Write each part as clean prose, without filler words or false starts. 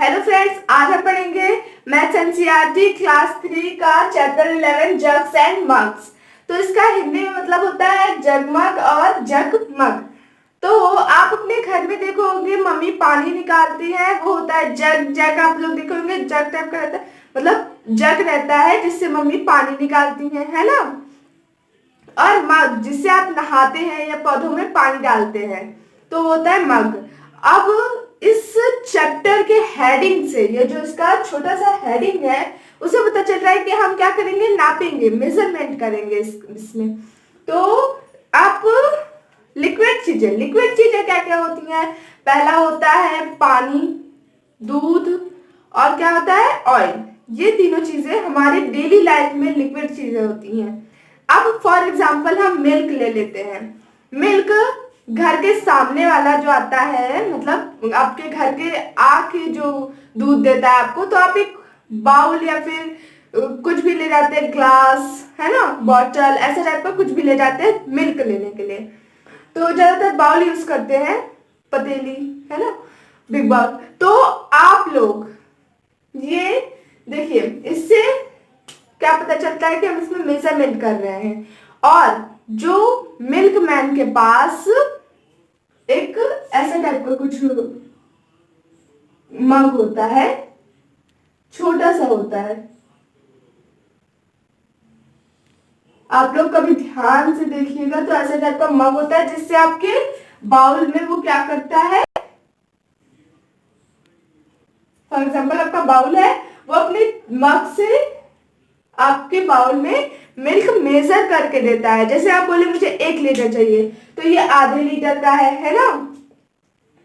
Hello friends, आज हम पढ़ेंगे मैथ्स एनसीईआरटी क्लास 3 का चैप्टर 11 जग्स एंड मग्स। तो इसका हिंदी में मतलब होता है जगमग और जगमग। तो आप अपने घर में देखोगे मम्मी पानी निकालती है, वो होता है जग। जग आप लोग देखोगे जग टाइप का रहता है, मतलब जग रहता है जिससे मम्मी पानी निकालती है ना। और मग जिससे आप नहाते हैं या पौधों में पानी डालते हैं, तो होता है मग। अब इस चैप्टर के हेडिंग से, ये जो इसका छोटा सा हेडिंग है, उसे पता चल रहा है कि हम क्या करेंगे, नापेंगे, मेजरमेंट करेंगे इसमें। तो आप लिक्विड चीजें क्या क्या होती हैं? पहला होता है पानी, दूध, और क्या होता है ऑयल। ये तीनों चीजें हमारे डेली लाइफ में लिक्विड चीजें होती हैं। अब फॉर एग्जाम्पल हम मिल्क ले लेते हैं। मिल्क घर के सामने वाला जो आता है, मतलब आपके घर के आके जो दूध देता है आपको, तो आप एक बाउल या फिर कुछ भी ले जाते हैं, ग्लास है ना, बॉटल, ऐसा टाइप का कुछ भी ले जाते हैं मिल्क लेने के लिए। तो ज्यादातर बाउल यूज करते हैं, पतीली है ना, बिग बाउल। तो आप लोग ये देखिए, इससे क्या पता चलता है कि हम इसमें मेजरमेंट कर रहे हैं। और जो मिल्क मैन के पास एक ऐसा टाइप का कुछ मग होता है, छोटा सा होता है। आप लोग कभी ध्यान से देखिएगा तो ऐसा टाइप का मग होता है जिससे आपके बाउल में वो क्या करता है, फॉर एग्जाम्पल आपका बाउल है, वो अपने मग से आपके बाउल में मिल्क मेजर करके देता है। जैसे आप बोले मुझे 1 लीटर चाहिए, तो ये आधे लीटर का है ना।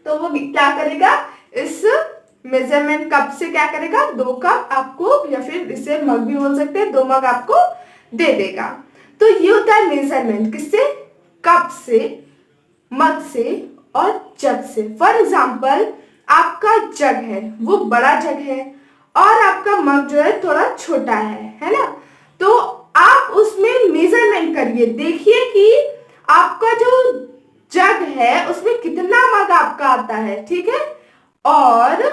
तो वो क्या करेगा, इस मेजरमेंट कप से क्या करेगा, 2 कप आपको, या फिर इसे मग भी बोल सकते हैं, 2 मग आपको दे देगा। तो ये होता है मेजरमेंट, किससे? कप से, मग से और जग से। फॉर एग्जाम्पल आपका जग है, वो बड़ा जग है, और आपका मग जो है थोड़ा छोटा है ना। तो आप उसमें मेजरमेंट करिए, देखिए कि आपका जो जग है उसमें कितना मग आपका आता है, ठीक है। और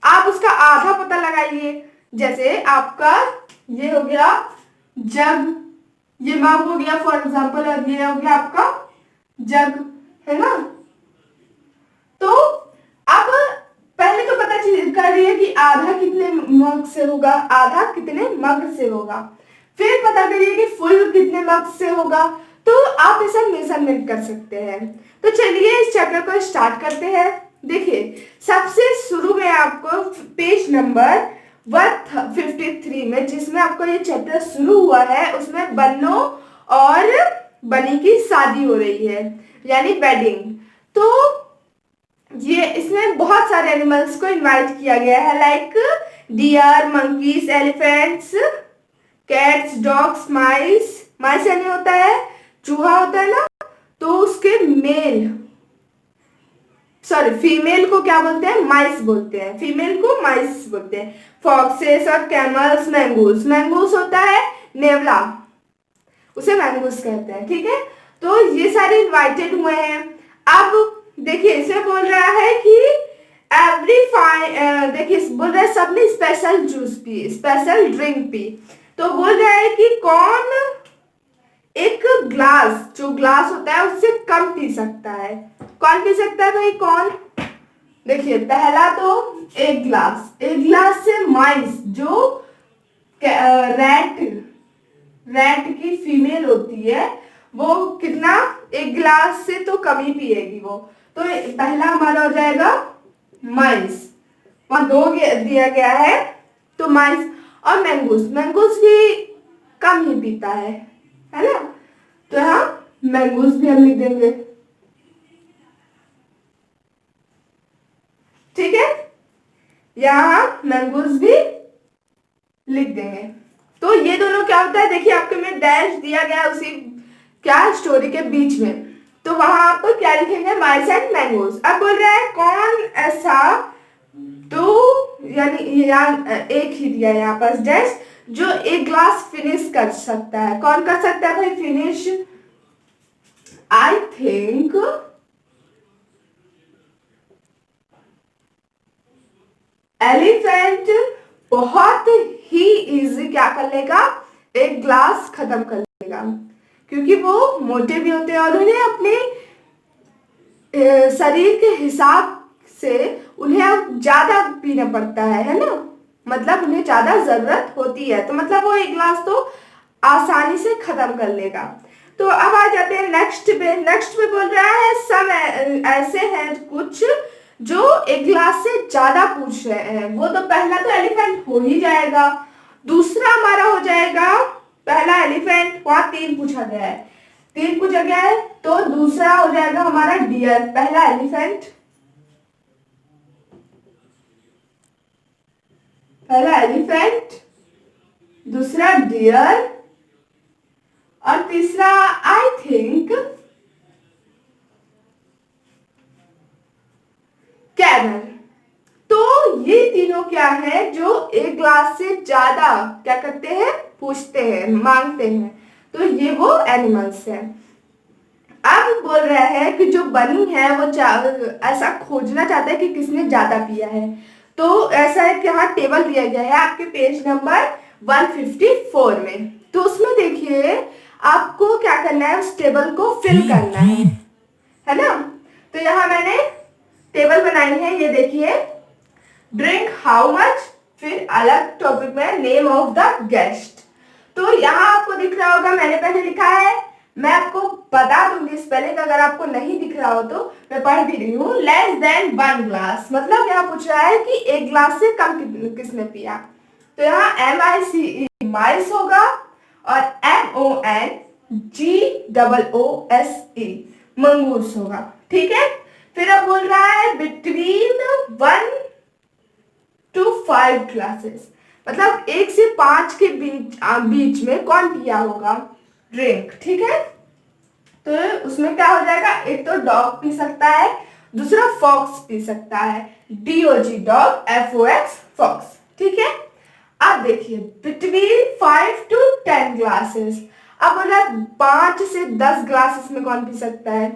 आप उसका आधा पता लगाइए। जैसे आपका ये हो गया जग, ये मग हो गया फॉर एग्जाम्पल, और ये हो गया आपका जग, है ना। तो अब पहले तो पता करिए कि आधा कितने मग से होगा, आधा कितने मग से होगा। फिर पता करिए कि फुल कितने मग से होगा। तो आप ऐसा मेजरमेंट कर सकते हैं। तो चलिए इस चैप्टर को स्टार्ट करते हैं। देखिए, सबसे शुरू में आपको पेज नंबर 153 में, जिसमें आपको ये चैप्टर शुरू हुआ है, उसमें बन्नो और बनी की शादी हो रही है, यानी वेडिंग। तो ये इसमें बहुत सारे एनिमल्स को इनवाइट किया गया है, like deer, monkeys, elephants, cats, dogs, mice. Mice यानी होता है चूहा होता है ना, तो उसके फीमेल को क्या बोलते हैं, माइस बोलते हैं, फीमेल को माइस बोलते हैं। फॉक्सेस और कैमल्स, मैंगूस। मैंगूस होता है नेवला, उसे मैंगूस कहते हैं, ठीक है। तो ये सारे इनवाइटेड हुए हैं। अब देखिए, इसे बोल रहा है कि देखिए बोल रहा है सबने special juice P, special drink P. तो बोल रहा है कि कौन एक ग्लास, जो ग्लास होता है उससे कम पी सकता है। कौन पी सकता है भाई, कौन? देखिए, पहला तो एक गिलास से माइस, जो रैट की फीमेल होती है, वो कितना, 1 गिलास से तो कम ही पिएगी वो। तो पहला हमारा हो जाएगा माइस, वहां 2 दिया गया है, तो माइस। और मैंगूस भी कम ही पीता है ना। तो यहाँ मैंगूस भी हम लिख देंगे, ठीक है। यहाँ मैंगूस भी लिख देंगे। तो ये दोनों क्या होता है, देखिए आपके में डैश दिया गया उसी क्या स्टोरी के बीच में, तो वहां आप क्या लिखेंगे, माइस एंड मैंगोज। अब बोल रहा है कौन ऐसा, तो यानी एक ही दिया है यहाँ पर डैश, जो 1 ग्लास फिनिश कर सकता है। कौन कर सकता है भाई फिनिश? आई थिंक एलिफेंट बहुत ही इजी क्या कर लेगा, एक ग्लास खत्म कर लेगा, क्योंकि वो मोटे भी होते हैं और उन्हें अपने शरीर के हिसाब से उन्हें अब ज्यादा पीना पड़ता है ना, मतलब उन्हें ज्यादा जरूरत होती है, तो मतलब वो एक गिलास तो आसानी से खत्म कर लेगा। तो अब आ जाते हैं नेक्स्ट पे बोल रहा है सम ऐसे हैं कुछ जो एक गिलास से ज्यादा पूछ रहे हैं। वो तो पहला तो एलिफेंट हो ही जाएगा, दूसरा हमारा हो जाएगा, पहला एलिफेंट, वहां 3 पूछा गया है, 3 पूछा गया है, तो दूसरा हो जाएगा हमारा डियर, पहला एलिफेंट, पहला एलिफेंट, दूसरा डियर, और तीसरा आई थिंक कैमल। तो ये तीनों क्या है जो एक ग्लास से ज्यादा क्या करते हैं, पूछते हैं, मांगते हैं, तो ये वो एनिमल्स है। अब बोल रहा है कि जो बनी है वो ऐसा खोजना चाहता है कि किसने ज्यादा पिया है। तो ऐसा है कि यहाँ टेबल दिया गया है आपके पेज नंबर 154 में, तो उसमें देखिए आपको क्या करना है, उस टेबल को फिल करना है ना। तो यहाँ मैंने टेबल बनाई है, ये देखिए, ड्रिंक हाउ मच, फिर अलग टॉपिक में नेम ऑफ द गेस्ट। तो यहाँ आपको दिख रहा होगा, मैंने पहले लिखा है, मैं आपको बता दूंगी स्पेलिंग, अगर आपको नहीं दिख रहा हो तो मैं पढ़ भी रही हूँ, लेस देन 1 ग्लास, मतलब यहाँ पूछ रहा है कि एक ग्लास से कम किसने पिया। तो यहाँ MICE माइस होगा और MONGOOSE मंगूस होगा, ठीक है। फिर अब बोल रहा है बिटवीन 1 to 5 ग्लासेस, मतलब 1 से 5 के बीच में कौन पिया होगा ड्रिंक, ठीक है। तो उसमें क्या हो जाएगा, एक तो डॉग पी सकता है, दूसरा फॉक्स पी सकता है, DOG डॉग, FOX फॉक्स, ठीक है। अब देखिए बिटवीन 5 to 10 ग्लासेस, अब बोला 5 से 10 ग्लासेस में कौन पी सकता है,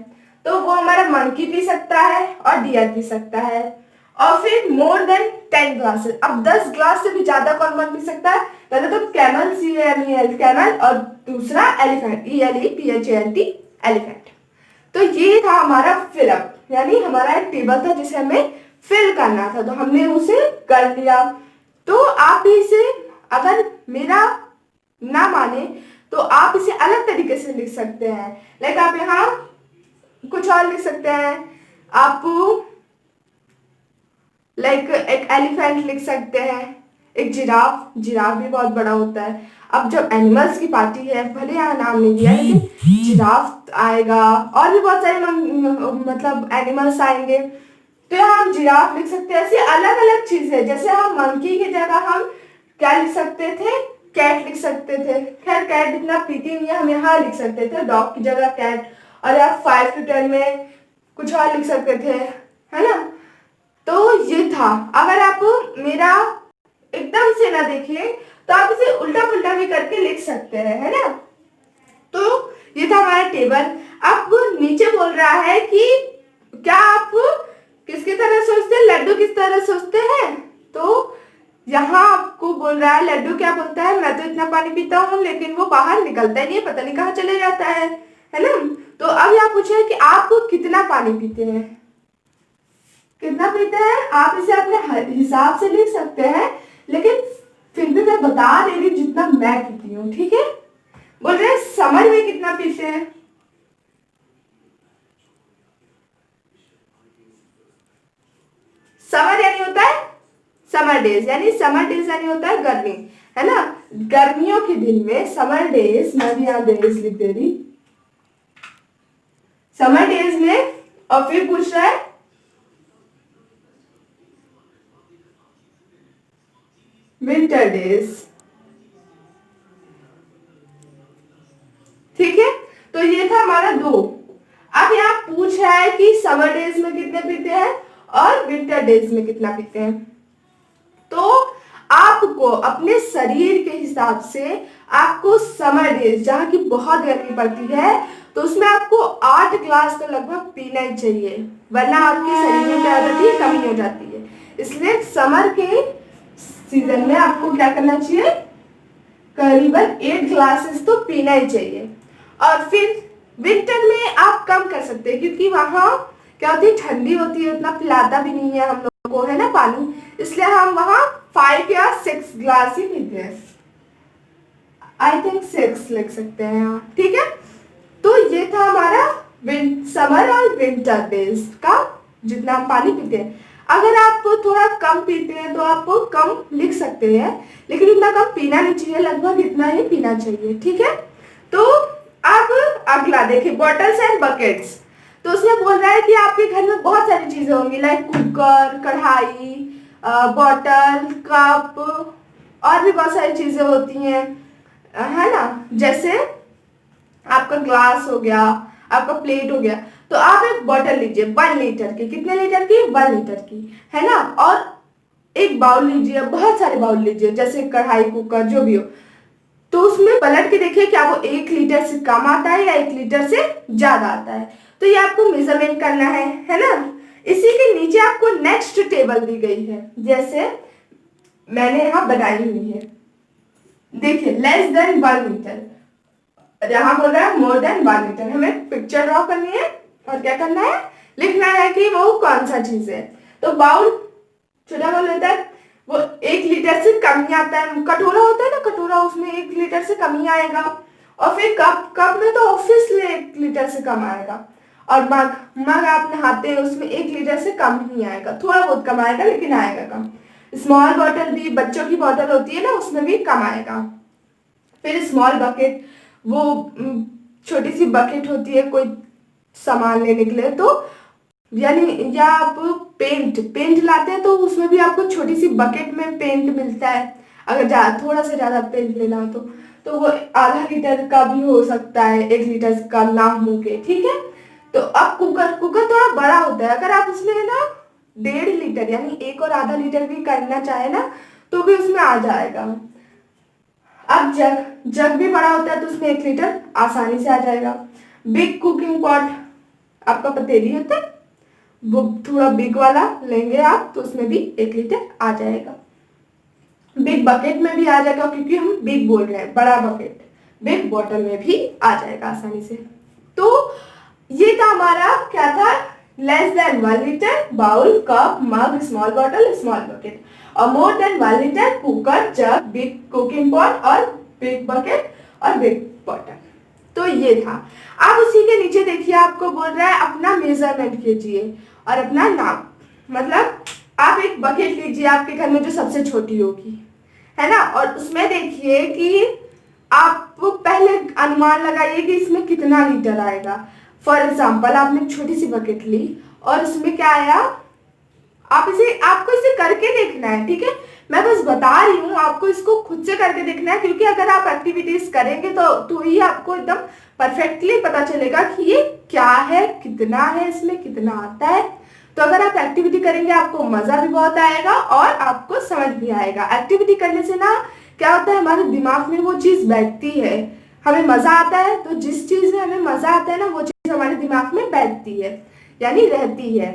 तो वो हमारा मंकी पी सकता है और डियर पी सकता है। और फिर मोर देन 10 ग्लासेस, अब 10 ग्लास से भी ज्यादा कौन कौन पी सकता है, पहले तो कैमल, CAMEL कैमल, और दूसरा एलिफेंट, ELEPHANT एलिफेंट। तो ये था हमारा फिलअप, यानी हमारा एक टेबल था जिसे हमें फिल करना था, तो हमने उसे कर लिया। तो आप भी इसे, अगर मेरा ना माने तो आप इसे अलग तरीके से लिख सकते हैं, लाइक आप यहाँ कुछ और लिख सकते हैं, आप लाइक एक एलिफेंट लिख सकते हैं, एक जिराफ भी बहुत बड़ा होता है। अब जब एनिमल्स की पार्टी है, भले यहाँ नाम नहीं दिया, लेकिन जिराफ आएगा और भी बहुत सारे मतलब एनिमल्स आएंगे, तो यहाँ हम जिराफ लिख सकते हैं। ऐसी अलग अलग चीजें, जैसे हम मंकी की जगह हम क्या लिख सकते थे, कैट लिख सकते थे, खैर कैट इतना पीती नहीं है, हम यहाँ लिख सकते थे डॉग की जगह कैट, और आप 5 to 10 में कुछ और लिख सकते थे, है ना। तो ये था, अगर आप मेरा एकदम से ना देखें तो आप इसे उल्टा पुल्टा भी करके लिख सकते हैं, है ना। तो ये था हमारा टेबल। अब नीचे बोल रहा है कि क्या आप किसकी तरह सोचते हैं, लड्डू किस तरह सोचते हैं। तो यहाँ आपको बोल रहा है लड्डू क्या बोलता है, मैं तो इतना पानी पीता हूँ लेकिन वो बाहर निकलता ही नहीं है, पता नहीं कहाँ चले जाता है ना। तो अब यहाँ पूछे कि आप कितना पानी पीते हैं, कितना पीते हैं, आप इसे अपने हिसाब से लिख सकते हैं, लेकिन फिर भी मैं बता दे रही हूँ जितना मैं पीती हूँ, ठीक है। बोल रहे हैं समर में कितना पीते हैं, समर यानी होता है समर डेज, यानी होता है गर्मी, है ना। गर्मियों के दिन में समर डेज, मैं भी यहाँ डेज लिख दे रही, समर डेज में। और फिर पूछ रहा है विंटर डेज, ठीक है। तो ये था हमारा 2। अब यहाँ पूछ रहा है कि समर डेज में कितने पीते हैं और विंटर डेज में कितना पीते हैं। तो आपको अपने शरीर के हिसाब से आपको समर डेज, जहाँ की बहुत गर्मी पड़ती है, तो उसमें आपको 8 ग्लास तो लगभग पीना ही चाहिए, वरना आपके शरीर में क्या हो जाती है, कमी हो जाती है। इसलिए समर के सीजन में आपको क्या करना चाहिए, करीबन 8 ग्लासेस तो पीना ही चाहिए। और फिर विंटर में आप कम कर सकते हैं, क्योंकि वहाँ क्या होती है, ठंडी होती है, उतना पिलाता भी नहीं है हम लोग को, है ना पानी, इसलिए हम वहाँ 5 या 6 ग्लास ही पीते हैं। आई थिंक 6 लिख सकते हैं यहाँ, ठीक है। तो ये था हमारा समर और विंटर डेज का जितना हम पानी पीते हैं। अगर आप थोड़ा कम पीते हैं तो आप कम लिख सकते हैं, लेकिन इतना कम पीना नहीं चाहिए, लगभग इतना ही पीना चाहिए, ठीक है। तो अब अगला देखिए, बॉटल्स एंड बकेट्स। तो उसमें बोल रहा है कि आपके घर में बहुत सारी चीजें होंगी, लाइक कुकर, कढ़ाई, बॉटल, कप और भी बहुत सारी चीजें होती हैं, है ना। जैसे आपका ग्लास हो गया, आपका प्लेट हो गया। तो आप एक बॉटल लीजिए 1 लीटर की, कितने लीटर की, 1 लीटर की, है ना। और एक बाउल लीजिए, बहुत सारे बाउल लीजिए, जैसे कढ़ाई, कुकर, जो भी हो। तो उसमें पलट के देखिए क्या वो 1 लीटर से कम आता है या 1 लीटर से ज्यादा आता है। तो ये आपको मेजरमेंट करना है ना। इसी के नीचे आपको नेक्स्ट टेबल दी गई है, जैसे मैंने यहाँ बनाई हुई है, देखिए लेस देन 1 लीटर, यहाँ बोल रहा है मोर देन 1 लीटर। हमें पिक्चर ड्रॉ करनी है और क्या करना है, लिखना है कि वो कौन सा चीज है। तो बाउल छोटा बाउल होता है, वो 1 लीटर से कम ही आता है। कटोरा होता है ना, कटोरा, उसमें 1 लीटर से कम ही आएगा। और फिर कप में तो ऑब्वियसली 1 लीटर से कम आएगा। और मग आप नहाते हैं, उसमें 1 लीटर से कम ही आएगा, थोड़ा बहुत कम आएगा लेकिन आएगा कम। स्मॉल बॉटल भी, बच्चों की बॉटल होती है ना, उसमें भी कम आएगा। फिर स्मॉल बकेट, वो छोटी सी बकेट होती है कोई सामान लेने के लिए, तो यानी या आप पेंट लाते हैं तो उसमें भी आपको छोटी सी बकेट में पेंट मिलता है। अगर थोड़ा सा ज्यादा पेंट लेना हो तो वो आधा लीटर का भी हो सकता है, 1 लीटर का ना हो के, ठीक है। तो अब कुकर थोड़ा बड़ा होता है, अगर आप उसमें ना 1.5 लीटर यानी 1 और आधा लीटर भी करना चाहे ना तो भी उसमें आ जाएगा। अब जग भी बड़ा होता है तो उसमें 1 लीटर आसानी से आ जाएगा। बिग कुकिंग पॉट, आपका पतीली होता है वो थोड़ा बिग वाला लेंगे आप तो उसमें भी 1 लीटर आ जाएगा। बिग बकेट में भी आ जाएगा, क्योंकि हम बिग बोल रहे हैं, बड़ा बकेट। बिग बॉटल में भी आ जाएगा आसानी से। तो ये था हमारा क्या था, less than 1 litre, bowl, cup, mug, small bottle, small bucket. और more than 1 litre, cooker, jug, big cooking pot और बिग बकेट और बिग बॉटल। तो ये था। अब उसी के नीचे देखिए आपको बोल रहा है अपना मेजरमेंट कीजिए और अपना नाप। मतलब आप एक बकेट लीजिए आपके घर में जो सबसे छोटी होगी, है ना। और उसमें देखिए कि आप पहले अनुमान लगाइए कि इसमें कितना लीटर आएगा। फॉर एग्जाम्पल आपने छोटी सी बकेट ली और उसमें क्या आया, आपको इसे करके देखना है, ठीक है। मैं बस बता रही हूँ, आपको इसको खुद से करके देखना है, क्योंकि अगर आप एक्टिविटीज करेंगे तो ही आपको एकदम परफेक्टली पता चलेगा कि ये क्या है, कितना है, इसमें कितना आता है। तो अगर आप एक्टिविटी करेंगे आपको मजा भी बहुत आएगा और आपको समझ भी आएगा। एक्टिविटी करने से ना क्या होता है, हमारे दिमाग में वो चीज बैठती है, हमें मजा आता है। तो जिस चीज में हमें मजा आता है ना वो चीज हमारे दिमाग में बैठती है, यानी रहती है।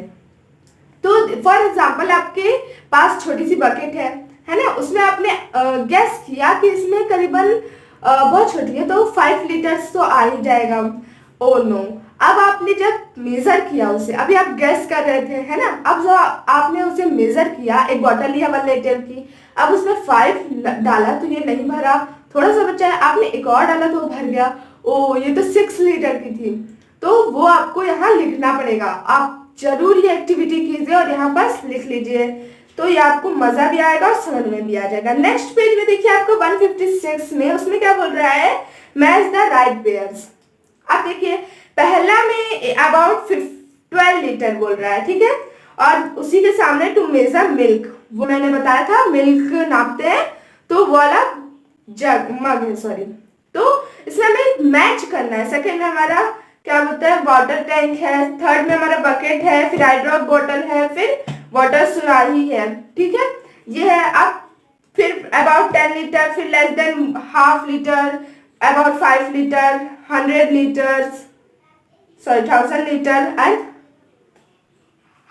तो फॉर एग्जाम्पल आपके पास छोटी सी बकेट है ना, उसमें आपने गैस किया कि इसमें करीबन बहुत छोटी है तो 5 लीटर्स तो आ ही जाएगा। ओ नो, अब आपने जब मेजर किया उसे, अभी आप गैस कर रहे थे, है ना, अब जो आपने उसे मेजर किया, एक बॉटल लिया 1 लीटर की, अब उसमें 5 डाला तो ये नहीं भरा, थोड़ा सा बचा है, आपने एक और डाला तो भर गया। ओ, ये तो 6 लीटर की थी। तो वो आपको यहाँ लिखना पड़ेगा। आप जरूर ये एक्टिविटी कीजिए और यहाँ पर लिख लीजिए, तो ये आपको मजा भी आएगा और समझ में भी आ जाएगा। नेक्स्ट पेज में देखिए आपको 156 में उसमें क्या बोल रहा है, मैच द राइट पेयर्स। आप देखिए पहला में अबाउट 12 लीटर बोल रहा है, ठीक है। और उसी के सामने टू मेजर मिल्क, वो मैंने बताया था मिल्क नापते हैं तो वो वाला मग है, सॉरी। तो इसमें हमें मैच करना है। सेकंड में हमारा क्या बोलते हैं, वाटर टैंक है। थर्ड में हमारा बकेट है, फिर हाइड्रॉप बॉटल है, फिर वाटर सुराही है, ठीक है, ये है। अब फिर अबाउट 10 लीटर, फिर less than half litre, about 5 litre, 100 litre, sorry 1000 litre and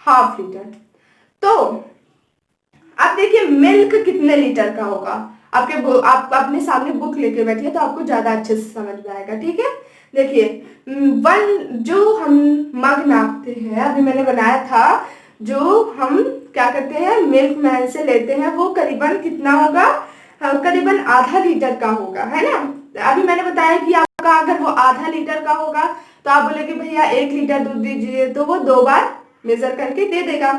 half litre. तो देखिए मिल्क कितने लीटर का होगा, आप अपने सामने बुक लेके बैठिए तो आपको ज्यादा अच्छे से समझ में आएगा, ठीक है। देखिए जो हम मग नापते हैं, अभी मैंने बनाया था, जो हम क्या करते हैं मिल्क मैन से लेते हैं, वो करीबन कितना होगा, करीबन आधा लीटर का होगा, है ना। अभी मैंने बताया कि आपका अगर वो आधा लीटर का होगा तो आप बोले कि भैया 1 लीटर दूध दीजिए, तो वो 2 बार मेजर करके दे देगा,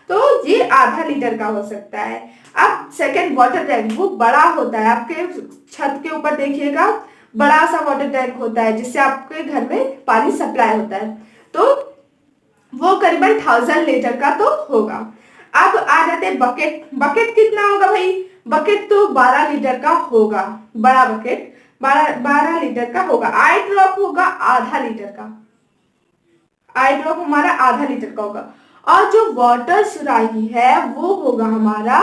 तो ये आधा लीटर का हो सकता है। अब सेकंड वाटर टैंक, वो बड़ा होता है, आपके छत के ऊपर देखिएगा बड़ा सा वाटर टैंक होता है जिससे आपके घर में पानी सप्लाई होता है, तो वो करीबन 1000 लीटर का तो होगा। अब आ जाते हैं बकेट। बकेट कितना होगा भाई, बकेट तो 12 लीटर का होगा, बड़ा बकेट 12 लीटर का होगा। आई ड्रॉप होगा आधा लीटर का, आई ड्रॉप हमारा आधा लीटर का होगा। और जो वाटर सुराही है वो होगा हमारा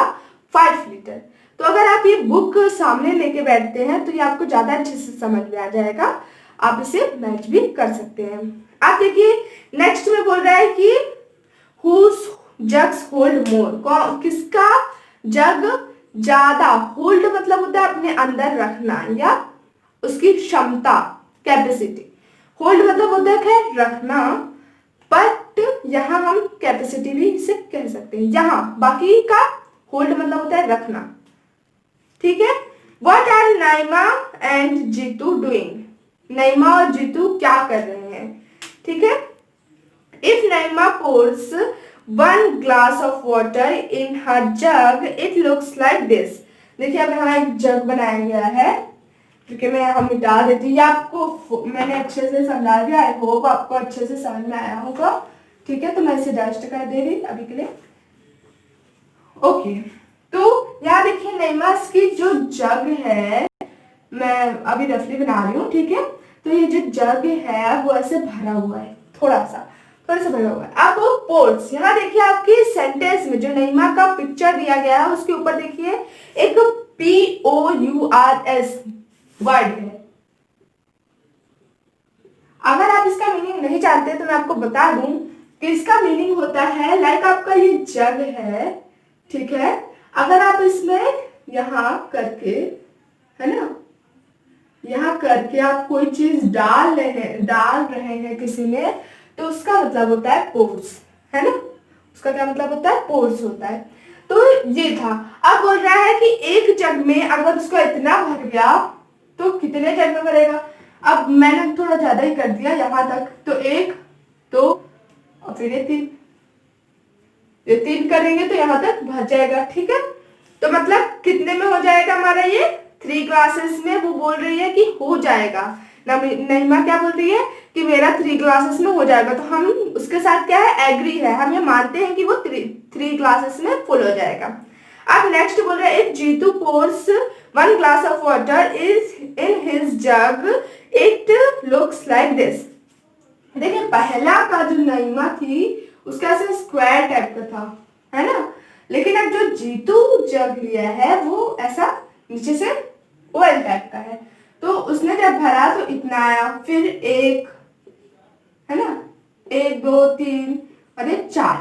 5 लीटर। तो अगर आप ये बुक सामने लेके बैठते हैं तो ये आपको ज्यादा अच्छे से समझ में आ जाएगा, आप इसे मैच भी कर सकते हैं। आप देखिए नेक्स्ट में बोल रहा है कि हुज जग्स होल्ड मोर, किसका जग ज्यादा, होल्ड मतलब होता है अपने अंदर रखना या उसकी क्षमता, कैपेसिटी। होल्ड मतलब होता है रखना, बट यहाँ हम कैपेसिटी भी इसे कह सकते हैं, यहाँ बाकी का होल्ड मतलब होता है रखना, ठीक है। What are Naima and Jitu doing, Naima और जीतू क्या कर रहे हैं, ठीक है। If Naima pours 1 glass of water in her jug it looks like this. देखिए अब यहाँ एक जग बनाया गया है, क्योंकि मैं हम मिटा देती हूँ, आपको मैंने अच्छे से समझा दिया, आई होप आपको अच्छे से समझ में आया होगा, ठीक है। तो मैं इसे डस्ट कर दे रही अभी के लिए, ओके। तो यहाँ देखिए नैमास की जो जग है, मैं अभी रफली बना रही हूँ, ठीक है। तो ये जो जग है वो ऐसे भरा हुआ है, थोड़ा सा भरा हुआ है। अब पोर्स, यहाँ देखिए आपके सेंटेंस में जो नैमा का पिक्चर दिया गया है उसके ऊपर देखिए एक POURS वर्ड है। अगर आप इसका मीनिंग नहीं जानते तो मैं आपको बता दूं कि इसका मीनिंग होता है लाइक आपका ये जग है, ठीक है। अगर आप इसमें यहाँ करके, है ना, यहाँ करके आप कोई चीज डाल रहे हैं किसी में, तो उसका मतलब होता है पोर्स, है ना। उसका क्या मतलब होता है, पोर्स होता है। तो ये था। अब बोल रहा है कि एक जग में अगर उसको इतना भर गया तो कितने जग में भरेगा। अब मैंने थोड़ा ज्यादा ही कर दिया यहाँ तक, तो 1 2 और फिर ये 3 करेंगे तो यहाँ तक भर जाएगा, ठीक है। तो मतलब कितने में हो जाएगा हमारा ये 3 ग्लासेस में, वो बोल रही है कि हो जाएगा। नईमा क्या बोल रही है कि मेरा 3 ग्लासेस में हो जाएगा, तो हम उसके साथ क्या है, एग्री है, हम ये मानते हैं कि वो 3 ग्लासेस में फुल हो जाएगा। अब नेक्स्ट बोल रहा है if Jitu pours 1 glass of water is in his jug it looks like this. देखिए पहला का जो नईमा थी उसका ऐसे स्क्वायर टाइप का था, है ना, लेकिन अब जो जीतू जग लिया है वो ऐसा नीचे से ओवल टाइप का है। तो उसने जब भरा तो इतना आया, फिर 1, है ना, 1 2 3 और ये 4,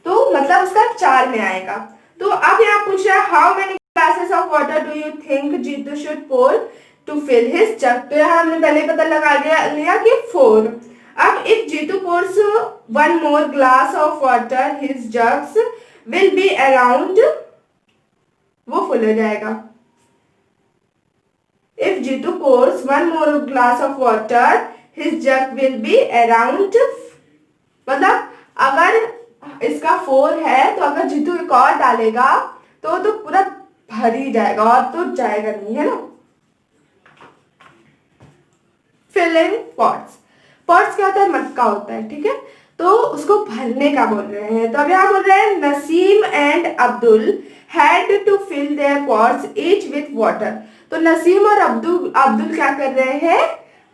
तो मतलब उसका 4 में आएगा। तो अब यहाँ पूछ रहा है how many glasses of water do you think Jeetu should pour to fill his jug. तो यहाँ हमने पहले पता लगा लिया कि 4। अब if Jitu pours 1 more glass of water his jugs will be around, वो फुल हो जाएगा। If Jitu pours 1 more glass of water his jug will be around, मतलब अगर इसका 4 है तो अगर जीतू एक और डालेगा तो पूरा भर ही जाएगा और तो जाएगा नहीं, है ना। fill in pots, पॉट्स क्या होता है, मटका होता है, ठीक है। तो उसको भरने का बोल रहे हैं। तो अब यहाँ बोल रहे हैं Naseem and Abdul had to fill their pots each with water. तो नसीम और अब्दुल क्या कर रहे हैं,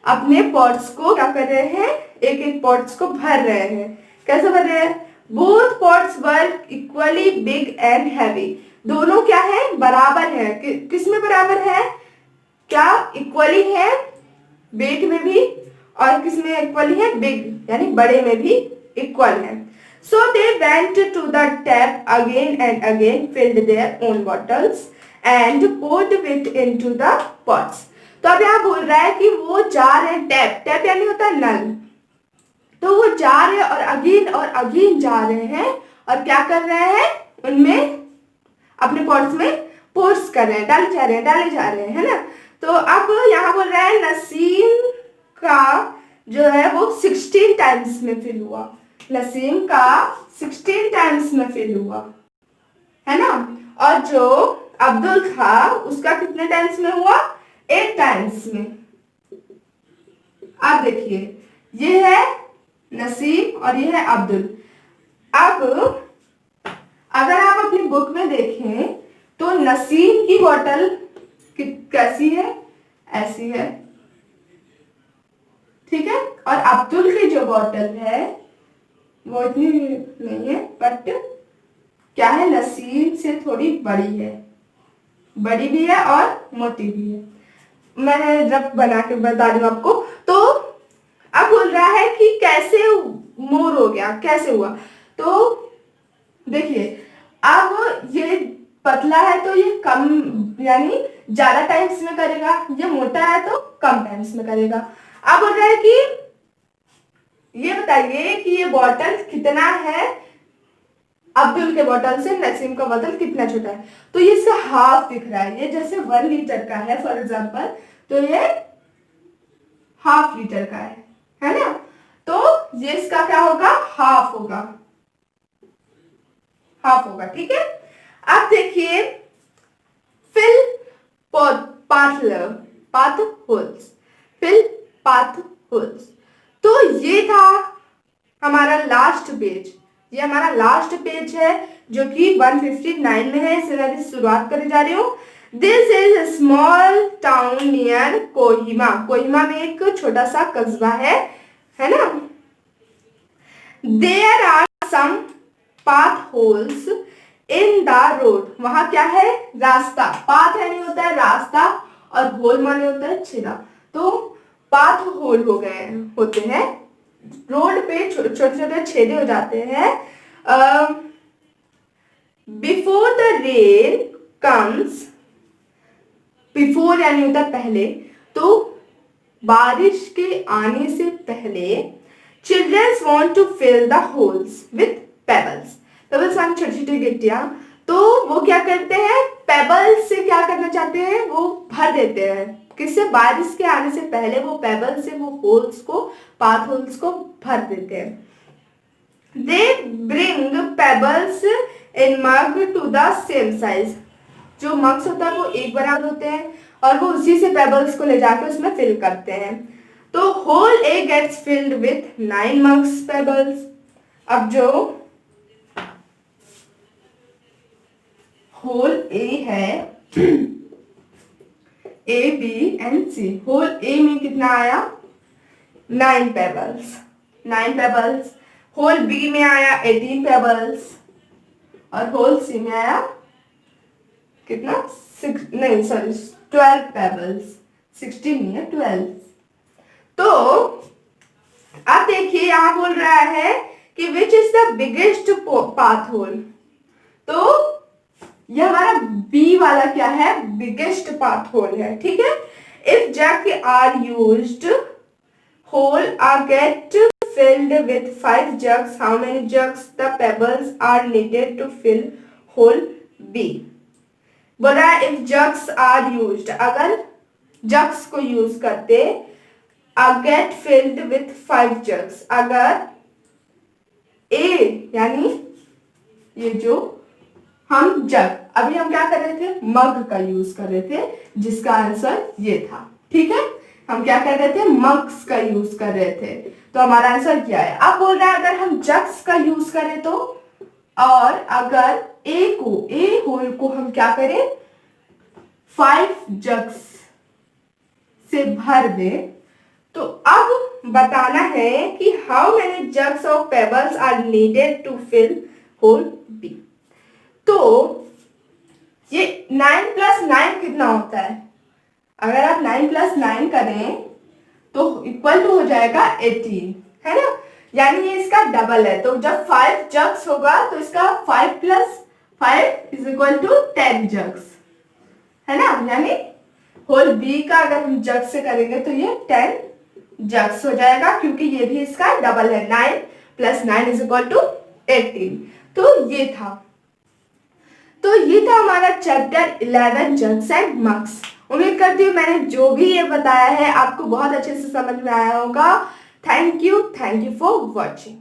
अपने पॉट्स को क्या कर रहे हैं, एक एक पॉट्स को भर रहे हैं। कैसे भर रहे हैं, both pots were equally big and heavy. दोनों क्या है, बराबर है। किस में बराबर है, क्या इक्वली है, वेट में भी, और किसमें इक्वल है, बिग यानी बड़े में भी इक्वल है। So they went to the tap again and again, filled their own bottles and poured it into the pots. तो अब यहाँ बोल रहा है कि वो जा रहे हैं, टैप, टैप यानी होता है नल, तो वो जा रहे हैं और अगेन जा रहे हैं और क्या कर रहे हैं, उनमें अपने पॉट्स में पोर्स कर रहे हैं, डाले जा रहे हैं, है ना। तो अब यहाँ बोल रहा है नसीम का जो है वो 16 टाइम्स में फिल हुआ, नसीम का 16 टाइम्स में फिल हुआ, है ना। और जो अब्दुल था उसका कितने टाइम्स में हुआ, 8 टाइम्स में। अब देखिए ये है नसीम और ये है अब्दुल। अब अगर आप अपनी बुक में देखें तो नसीम की बोतल कैसी है, ऐसी है, ठीक है, और अब्दुल की जो बोतल है वो इतनी नहीं है, बट क्या है, नसीम से थोड़ी बड़ी है, बड़ी भी है और मोटी भी है। मैं रफ बना के बता दूं आपको। तो अब बोल रहा है कि कैसे मोर हो गया, कैसे हुआ। तो देखिए अब ये पतला है तो ये कम यानी ज्यादा टाइम्स में करेगा, ये मोटा है तो कम टाइम्स में करेगा। अब बोल रहा है कि ये बताइए कि ये बॉटल कितना है, अब्दुल के बोतल से नसीम का बोतल कितना छोटा है। तो ये इसका हाफ दिख रहा है, ये जैसे 1 लीटर का है फॉर एग्जांपल, तो ये ½ लीटर का है ना। तो ये इसका क्या होगा, हाफ होगा, हाफ होगा, ठीक है। अब देखिए fill potholes, fill potholes. तो ये था हमारा लास्ट पेज, ये हमारा लास्ट पेज है जो कि 159 में है। इससे मैं शुरुआत करने जा रही हूँ। This is a small town near Kohima, Kohima में एक छोटा सा कस्बा है ना। There are some potholes in the road, वहां क्या है, रास्ता, पाथ यानी होता है रास्ता और होल माने होता है छेदा। तो पाथ होल हो गए होते हैं, रोड पे छोटे छोटे छेदे हो जाते हैं। Before the rain comes, before यानी होता है पहले, तो बारिश के आने से पहले childrens want to fill the holes with pebbles, pebbles यानी छोटी छोटी गिट्टियां। तो वो क्या करते हैं, पेबल्स से क्या करना चाहते हैं, वो भर देते हैं, किससे, बारिश के आने से पहले वो पेबल से वो होल्स को, पाथ होल्स को भर देते हैं। They bring pebbles in mug to the same size, जो मग्स होता है वो एक बराबर होते हैं और वो उसी से पेबल्स को ले जाकर उसमें फिल करते हैं। तो hole A gets filled with 9 mugs pebbles. अब जो होल ए है, A B and C, hole A में कितना आया, 9 पेबल्स, 9 पेबल्स। होल बी में आया 18 पेबल्स और होल सी में आया कितना, 12 पेबल्स, 16 नहीं है 12। तो अब देखिए यहां बोल रहा है कि which is the biggest pothole. तो ये हमारा बी वाला क्या है, बिगेस्ट पाथ होल है, ठीक है। If jug are used, hole are get filled with 5 jugs, how many jugs the pebbles are needed to fill hole B। बोल रहा है if jugs are used, अगर jugs को यूज करते, get filled with 5 jugs, अगर A यानी ये जो हम जग, अभी हम क्या कर रहे थे, मग का यूज कर रहे थे, जिसका आंसर ये था, ठीक है। हम क्या कर रहे थे, मग्स का यूज कर रहे थे, तो हमारा आंसर क्या है। अब बोल रहा है अगर हम जग्स का यूज करें तो, और अगर ए होल को हम क्या करें, 5 जग्स से भर दे, तो अब बताना है कि how many jugs of pebbles are needed to fill hole be. तो ये 9 + 9 कितना होता है, अगर आप 9 + 9 करें तो इक्वल टू हो जाएगा 18, है ना। यानी ये इसका डबल है। तो जब 5 जग्स होगा तो इसका 5 + 5 = 10 जग्स, है ना। यानी होल बी का अगर हम जग से करेंगे तो ये 10 जग्स हो जाएगा, क्योंकि ये भी इसका डबल है। 9 + 9 = 18। तो ये था हमारा चैप्टर 11 जग्स एंड मग्स। उम्मीद करती हूँ मैंने जो भी ये बताया है आपको बहुत अच्छे से समझ में आया होगा। Thank you for watching.